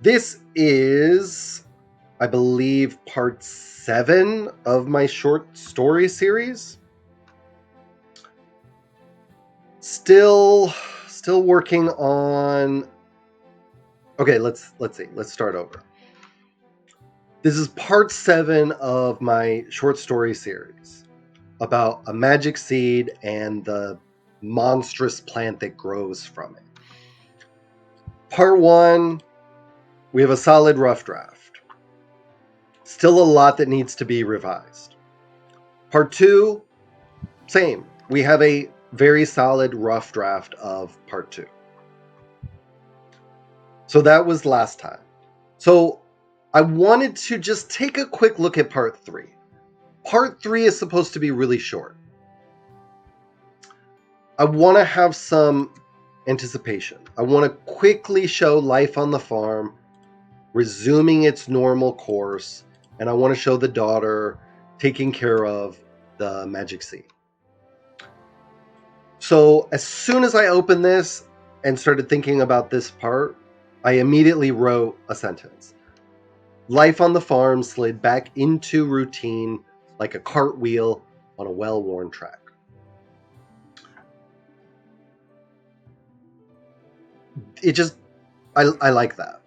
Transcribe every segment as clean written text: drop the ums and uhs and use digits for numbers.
This is, I believe, part 7 of my short story series. Still working on. Okay, let's see. Let's start over. This is part 7 of my short story series about a magic seed and the monstrous plant that grows from it. Part 1, we have a solid rough draft. Still a lot that needs to be revised. Part 2, same. We have a very solid rough draft of part 2. So that was last time. So I wanted to just take a quick look at part 3. Part 3 is supposed to be really short. I want to have some anticipation. I want to quickly show life on the farm resuming its normal course, and I want to show the daughter taking care of the magic seed. So as soon as I opened this and started thinking about this part, I immediately wrote a sentence. Life on the farm slid back into routine like a cartwheel on a well-worn track. I like that.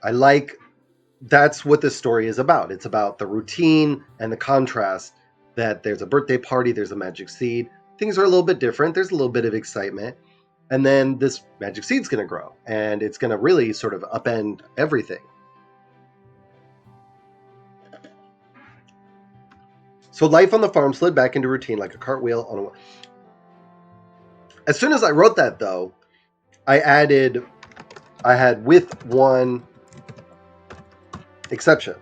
That's what this story is about. It's about the routine and the contrast that there's a birthday party, there's a magic seed. Things are a little bit different. There's a little bit of excitement. And then this magic seed's going to grow and it's going to really sort of upend everything. So life on the farm slid back into routine like a cartwheel on a... As soon as I wrote that, though, I had with one exception.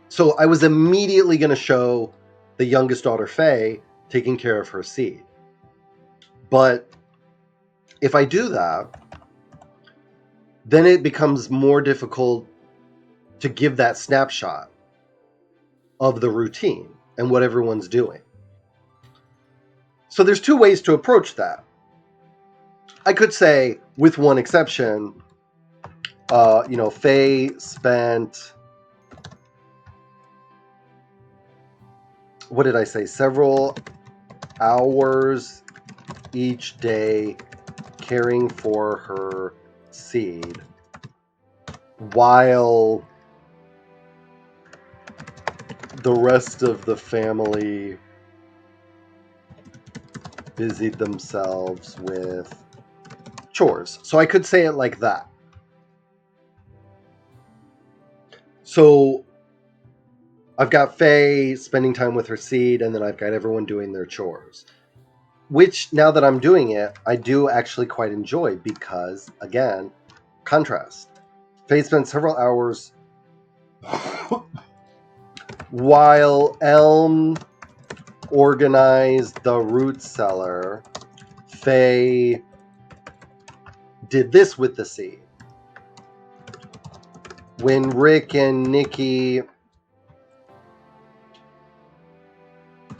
So I was immediately going to show the youngest daughter, Faye, taking care of her seed. But if I do that, then it becomes more difficult to give that snapshot of the routine and what everyone's doing. So there's two ways to approach that. I could say, with one exception, Faye spent, what did I say, several hours each day caring for her seed while the rest of the family busied themselves with chores. So I could say it like that. So I've got Faye spending time with her seed, and then I've got everyone doing their chores. Which, now that I'm doing it, I do actually quite enjoy because, again, contrast. Faye spent several hours while Elm organized the root cellar. Faye did this with the seed. When Rick and Nikki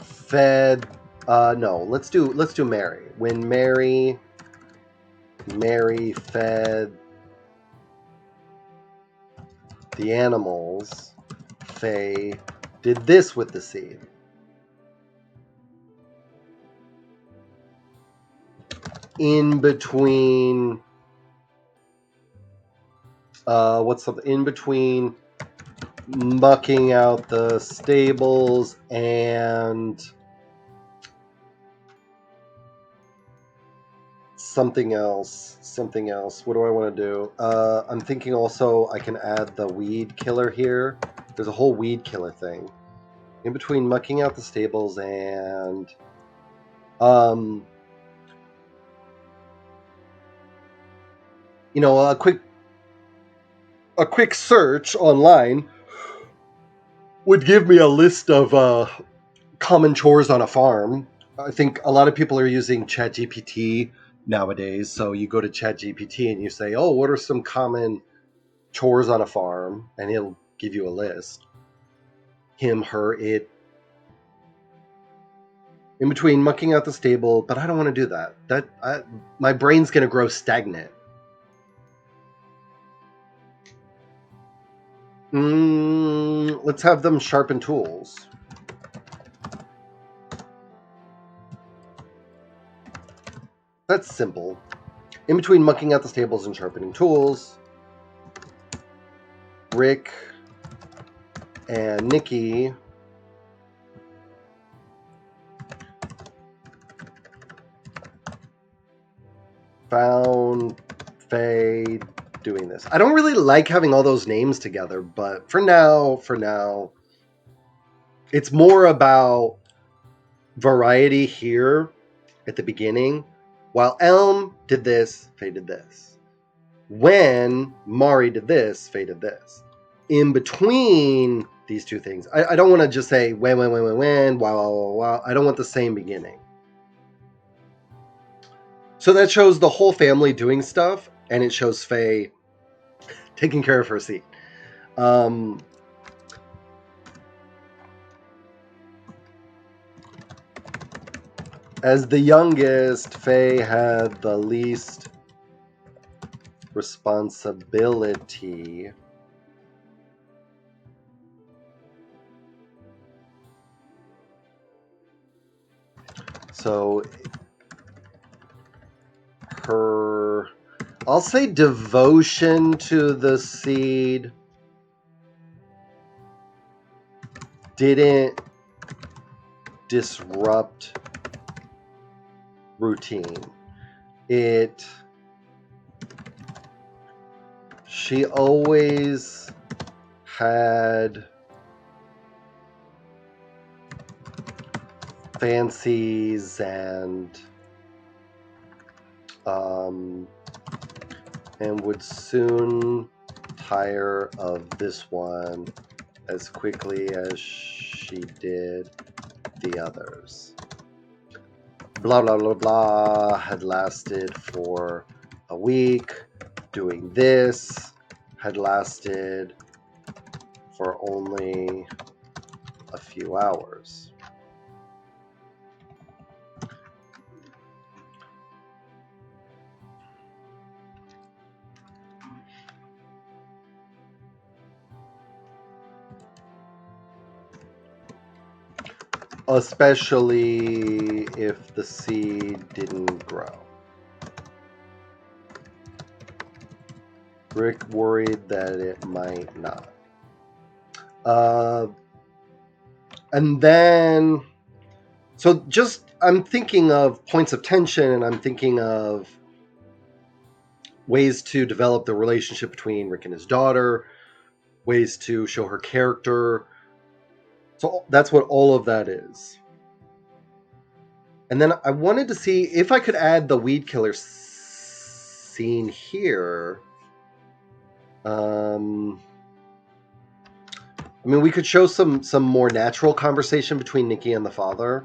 fed... let's do Mary. When Mary fed the animals, Faye did this with the seed. In between, in between mucking out the stables and something else. What do I want to do? I'm thinking also I can add the weed killer here. There's a whole weed killer thing. In between mucking out the stables and a quick search online would give me a list of common chores on a farm. I think a lot of people are using ChatGPT nowadays. So you go to ChatGPT and you say, "Oh, what are some common chores on a farm?" And he'll give you a list. Him, her, it. In between mucking out the stable, but I don't want to do that. My brain's going to grow stagnant. Let's have them sharpen tools. That's simple. In between mucking out the stables and sharpening tools, Rick and Nikki found Faye doing this. I don't really like having all those names together, but for now, it's more about variety here at the beginning. While Elm did this, Faye did this. When Mari did this, Faye did this. In between these two things, I don't want to just say when, wow. I don't want the same beginning. So that shows the whole family doing stuff, and it shows Faye taking care of her seat. As the youngest, Faye had the least responsibility. So her, I'll say, devotion to the seed didn't disrupt routine. She always had fancies and would soon tire of this one as quickly as she did the others. Blah, blah, blah, blah had lasted for a week. Doing this had lasted for only a few hours. Especially if the seed didn't grow. Rick worried that it might not. And then, so just, I'm thinking of points of tension, and I'm thinking of ways to develop the relationship between Rick and his daughter, ways to show her character. So that's what all of that is. And then I wanted to see if I could add the weed killer scene here. I mean, we could show some more natural conversation between Nikki and the father.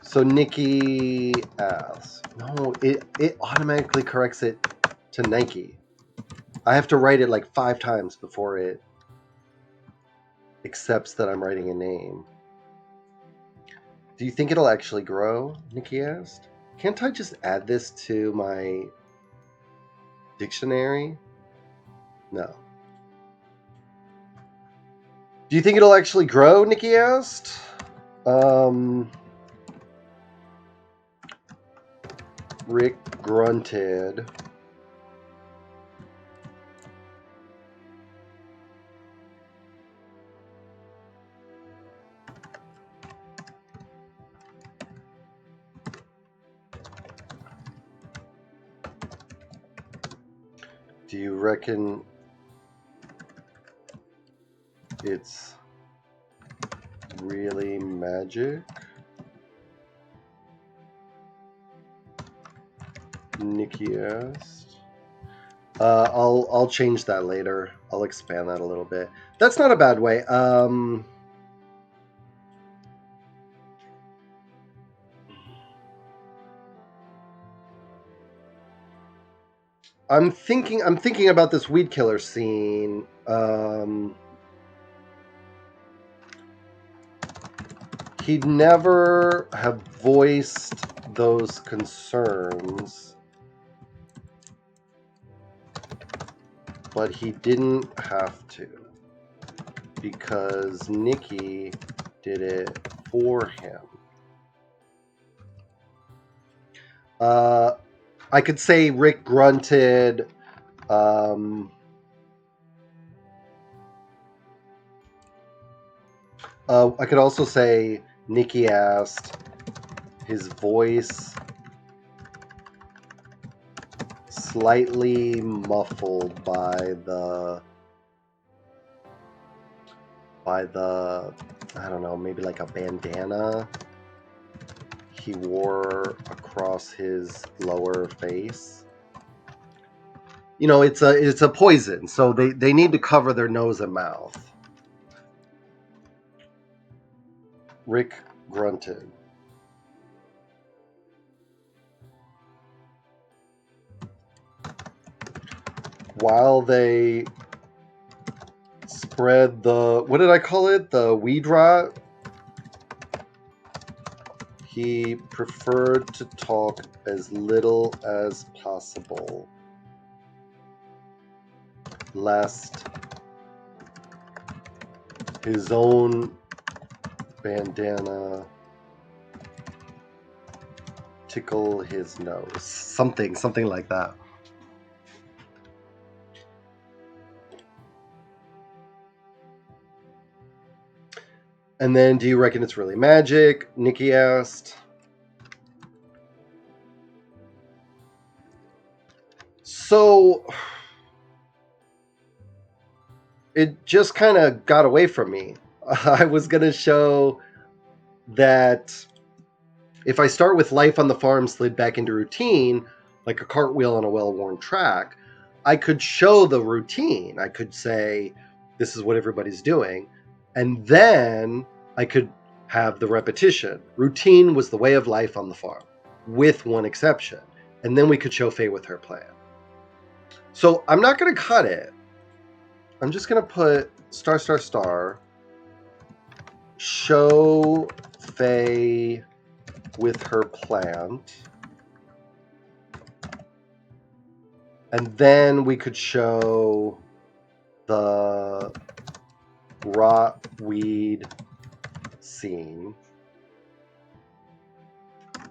So Nikki asks, no, it automatically corrects it to Nike. I have to write it like 5 times before it accepts that I'm writing a name. Do you think it'll actually grow? Nikki asked. Can't I just add this to my dictionary? No. Do you think it'll actually grow? Nikki asked. Rick grunted. Do you reckon it's really magic? Nikki asked. I'll change that later. I'll expand that a little bit. That's not a bad way. I'm thinking about this weed killer scene. He'd never have voiced those concerns, but he didn't have to, because Nikki did it for him. I could say Rick grunted. I could also say Nikki asked. His voice slightly muffled by the I don't know, maybe like a bandana he wore across his lower face. You know, it's a poison, so they need to cover their nose and mouth. Rick grunted. While they spread the, what did I call it? The weed rot? He preferred to talk as little as possible, lest his own bandana tickle his nose. Something like that. And then, do you reckon it's really magic? Nikki asked. So it just kind of got away from me. I was going to show that if I start with life on the farm slid back into routine, like a cartwheel on a well-worn track, I could show the routine. I could say, this is what everybody's doing. And then I could have the repetition. Routine was the way of life on the farm, with one exception. And then we could show Faye with her plan. So I'm not going to cut it. I'm just going to put star, star, star, show Faye with her plant. And then we could show the rot weed scene.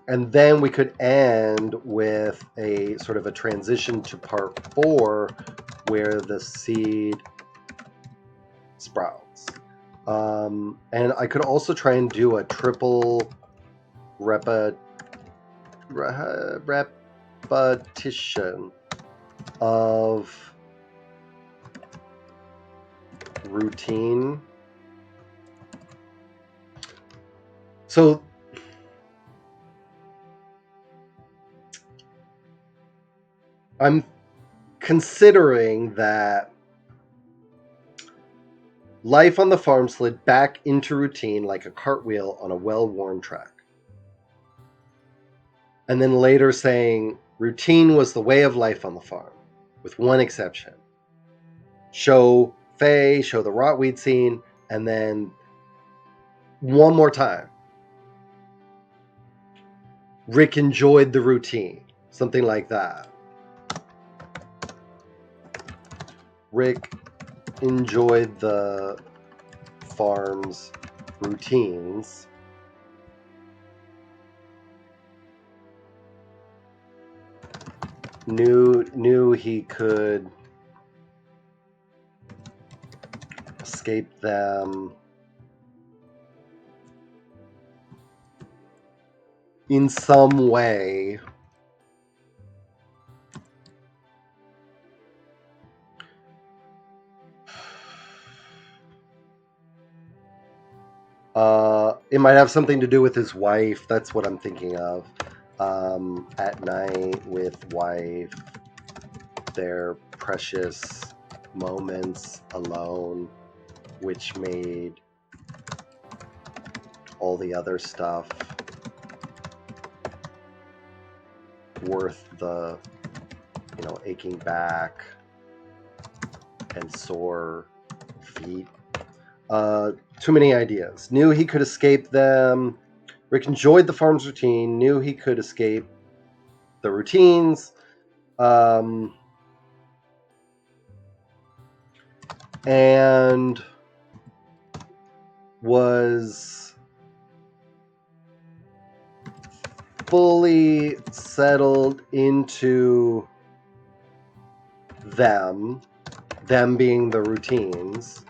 And then we could end with a sort of a transition to part 4 where the seed sprouts. And I could also try and do a triple repetition of routine. So I'm considering that life on the farm slid back into routine like a cartwheel on a well-worn track. And then later saying routine was the way of life on the farm, with one exception. Show Faye, show the rotweed scene, and then one more time. Rick enjoyed the routine, something like that. Rick enjoyed the farm's routines. Knew he could escape them in some way. It might have something to do with his wife. That's what I'm thinking of. At night with wife, their precious moments alone, which made all the other stuff worth the aching back and sore feet. Too many ideas. Knew he could escape them. Rick enjoyed the farm's routine. Knew he could escape the routines. And was fully settled into them being the routines.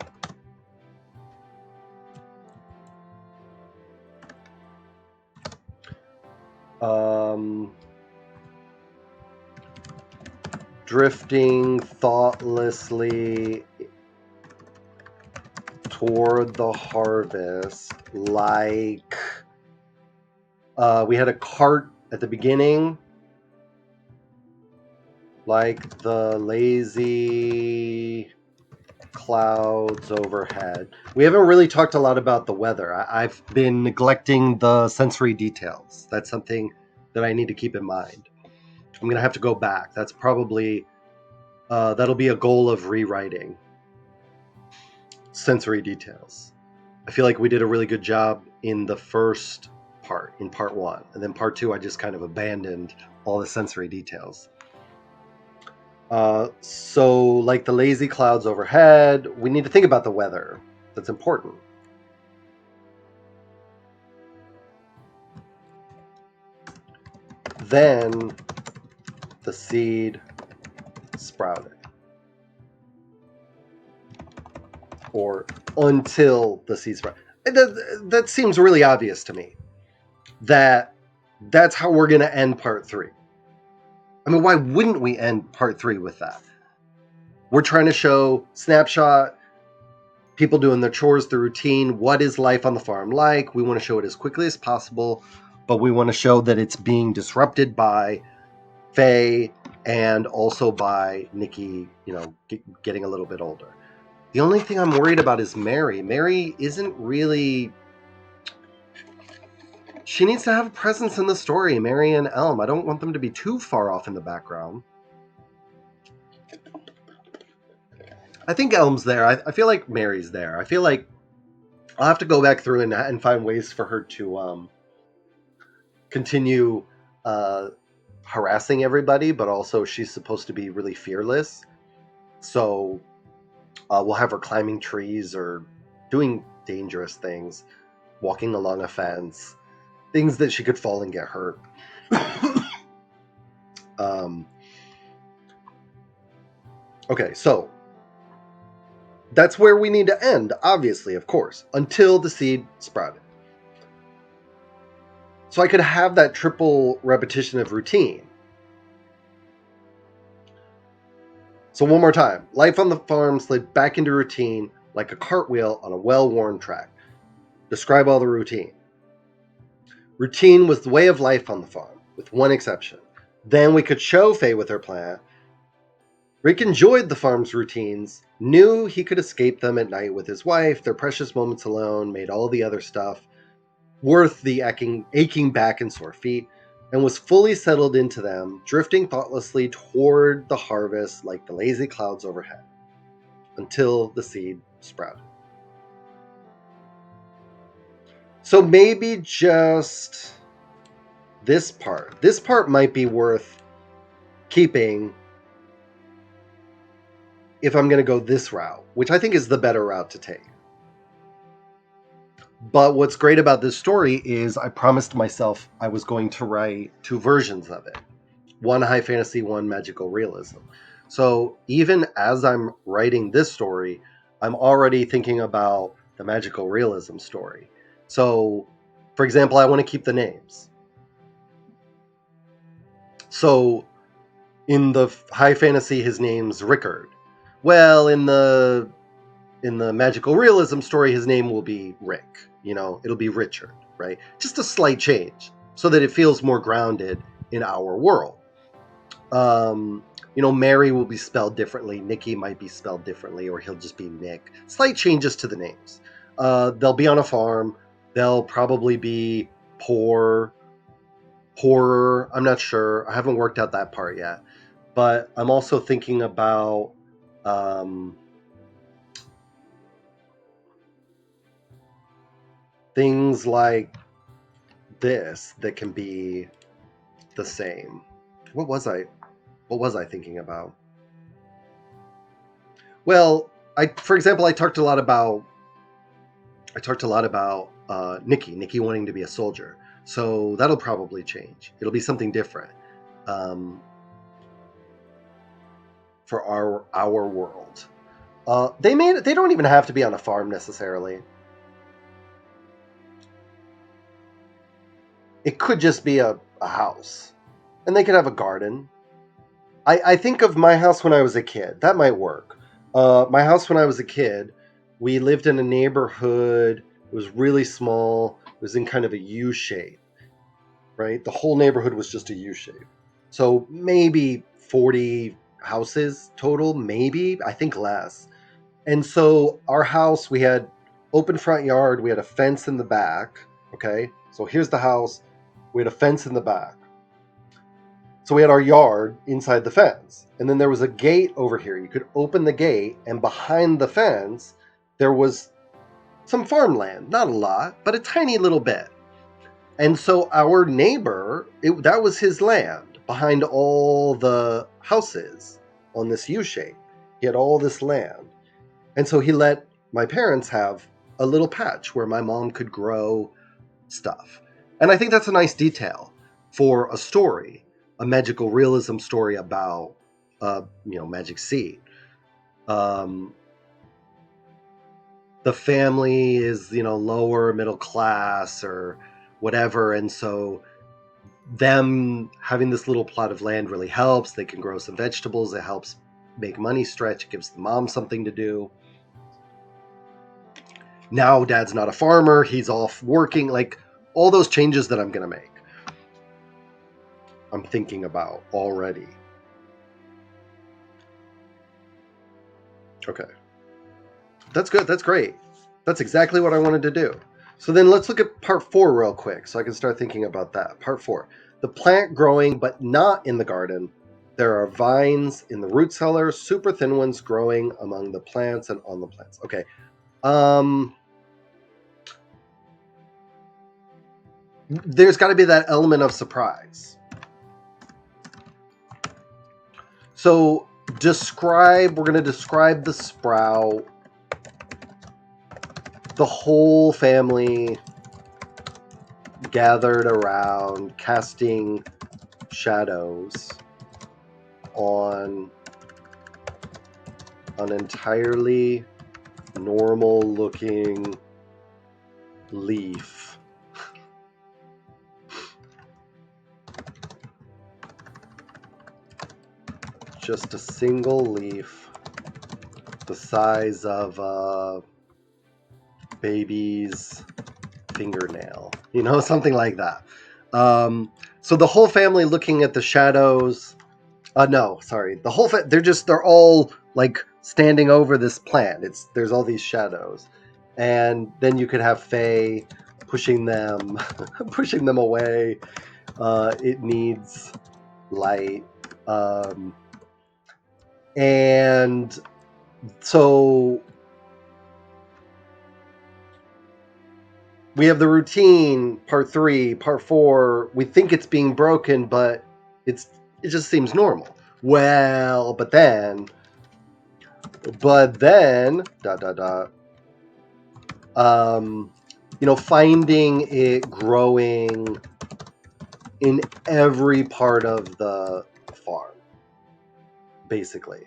Drifting thoughtlessly toward the harvest, like we had a cart at the beginning, like the lazy clouds overhead. We haven't really talked a lot about the weather. I've been neglecting the sensory details. That's something that I need to keep in mind. I'm going to have to go back. That's probably, that'll be a goal of rewriting. Sensory details. I feel like we did a really good job in the first part, in part one. And then part two, I just kind of abandoned all the sensory details. So, like the lazy clouds overhead, we need to think about the weather. That's important. Then the seed sprouted. Or until the seed sprouted. That seems really obvious to me. That's how we're going to end part three. I mean, why wouldn't we end part three with that? We're trying to show snapshot, people doing their chores, the routine. What is life on the farm like? We want to show it as quickly as possible, but we want to show that it's being disrupted by Faye and also by Nikki, getting a little bit older. The only thing I'm worried about is Mary. Mary isn't really... She needs to have a presence in the story, Mary and Elm. I don't want them to be too far off in the background. I think Elm's there. I feel like Mary's there. I feel like I'll have to go back through and find ways for her to continue harassing everybody, but also she's supposed to be really fearless. So we'll have her climbing trees or doing dangerous things, walking along a fence, things that she could fall and get hurt. Okay, so that's where we need to end, obviously, of course, until the seed sprouted. So I could have that triple repetition of routine. So one more time. Life on the farm slid back into routine like a cartwheel on a well-worn track. Describe all the routine. Routine was the way of life on the farm, with one exception. Then we could show Faye with her plan. Rick enjoyed the farm's routines, knew he could escape them at night with his wife. Their precious moments alone made all the other stuff worth the aching back and sore feet, and was fully settled into them, drifting thoughtlessly toward the harvest like the lazy clouds overhead, until the seed sprouted. So maybe just this part might be worth keeping if I'm going to go this route, which I think is the better route to take. But what's great about this story is I promised myself I was going to write two versions of it. One high fantasy, one magical realism. So even as I'm writing this story, I'm already thinking about the magical realism story. So, for example, I want to keep the names. So in the high fantasy, his name's Rickard. Well, in the magical realism story, his name will be Rick. It'll be Richard, right? Just a slight change so that it feels more grounded in our world. Mary will be spelled differently. Nikki might be spelled differently, or he'll just be Nick. Slight changes to the names. They'll be on a farm. They'll probably be horror. I'm not sure. I haven't worked out that part yet. but I'm also thinking about things like this that can be the same. What was I thinking about? Well, for example, I talked a lot about Nikki wanting to be a soldier. So that'll probably change. It'll be something different for our world. They don't even have to be on a farm necessarily. It could just be a house, and they could have a garden. I think of my house when I was a kid. That might work. My house when I was a kid, we lived in a neighborhood. It was really small. It was in kind of a U shape, right? The whole neighborhood was just a U shape. So maybe 40 houses total, maybe. I think less. And so our house, we had open front yard. We had a fence in the back. Okay. So here's the house. We had a fence in the back. So we had our yard inside the fence. And then there was a gate over here. You could open the gate, and behind the fence, there was some farmland. Not a lot, but a tiny little bit. And so our neighbor, that was his land behind all the houses on this U shape. He had all this land. And so he let my parents have a little patch where my mom could grow stuff. And I think that's a nice detail for a story, a magical realism story about, magic seed. The family is, lower middle class or whatever. And so them having this little plot of land really helps. They can grow some vegetables. It helps make money stretch. It gives the mom something to do. Now dad's not a farmer. He's off working. Like all those changes that I'm going to make, I'm thinking about already. Okay. That's good. That's great. That's exactly what I wanted to do. So then let's look at part 4 real quick so I can start thinking about that. Part 4. The plant growing but not in the garden. There are vines in the root cellar, super thin ones growing among the plants and on the plants. Okay. There's got to be that element of surprise. So we're going to describe the sprout. The whole family gathered around casting shadows on an entirely normal looking leaf. Just a single leaf the size of a baby's fingernail, something like that. So the whole family looking at the shadows. The whole they're all like standing over this plant. There's all these shadows, and then you could have Faye pushing them away. It needs light, and so we have the routine, part 3, part 4. We think it's being broken, but it just seems normal. Well, but then, finding it growing in every part of the farm, basically.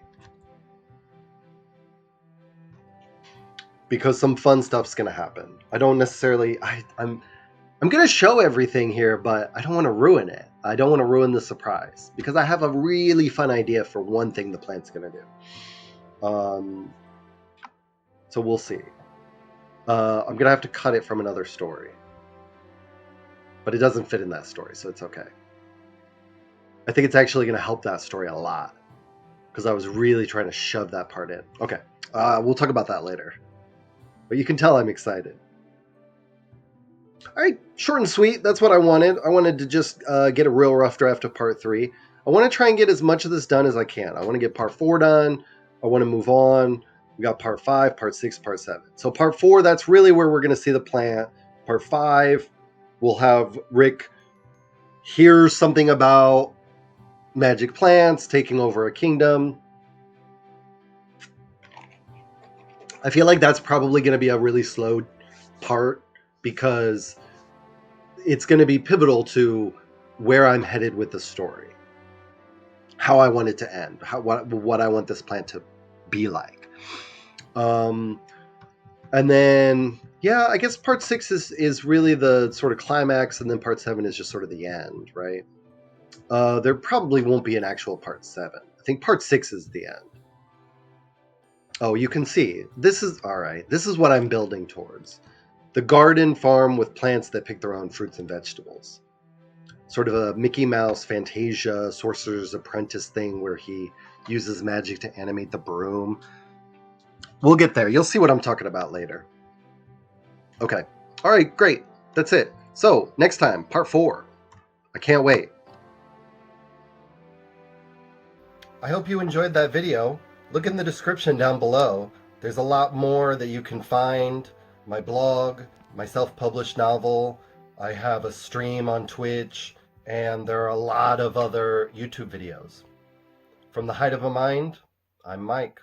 Because some fun stuff's going to happen. I don't necessarily, I'm going to show everything here, but I don't want to ruin it. I don't want to ruin the surprise because I have a really fun idea for one thing the plant's going to do. So we'll see. I'm going to have to cut it from another story. But it doesn't fit in that story, so it's okay. I think it's actually going to help that story a lot because I was really trying to shove that part in. Okay, we'll talk about that later. But you can tell I'm excited. All right, short and sweet. That's what I wanted. I wanted to just get a real rough draft of part 3. I want to try and get as much of this done as I can. I want to get part 4 done. I want to move on. We got part 5, part 6, part 7. So part 4, that's really where we're going to see the plant. Part 5, we'll have Rick hear something about magic plants taking over a kingdom. I feel like that's probably going to be a really slow part because it's going to be pivotal to where I'm headed with the story, how I want it to end, what I want this plant to be like. And then yeah, I guess part 6 is really the sort of climax, and then part 7 is just sort of the end, right? There probably won't be an actual part 7. I think part 6 is the end. Oh, you can see this is all right. This is what I'm building towards. The garden farm with plants that pick their own fruits and vegetables. Sort of a Mickey Mouse Fantasia Sorcerer's Apprentice thing where he uses magic to animate the broom. We'll get there. You'll see what I'm talking about later. Okay. All right, great. That's it. So, next time, part 4. I can't wait. I hope you enjoyed that video. Look in the description down below. There's a lot more that you can find. My blog, my self-published novel. I have a stream on Twitch, and there are a lot of other YouTube videos. From the Height of a Mind, I'm Mike.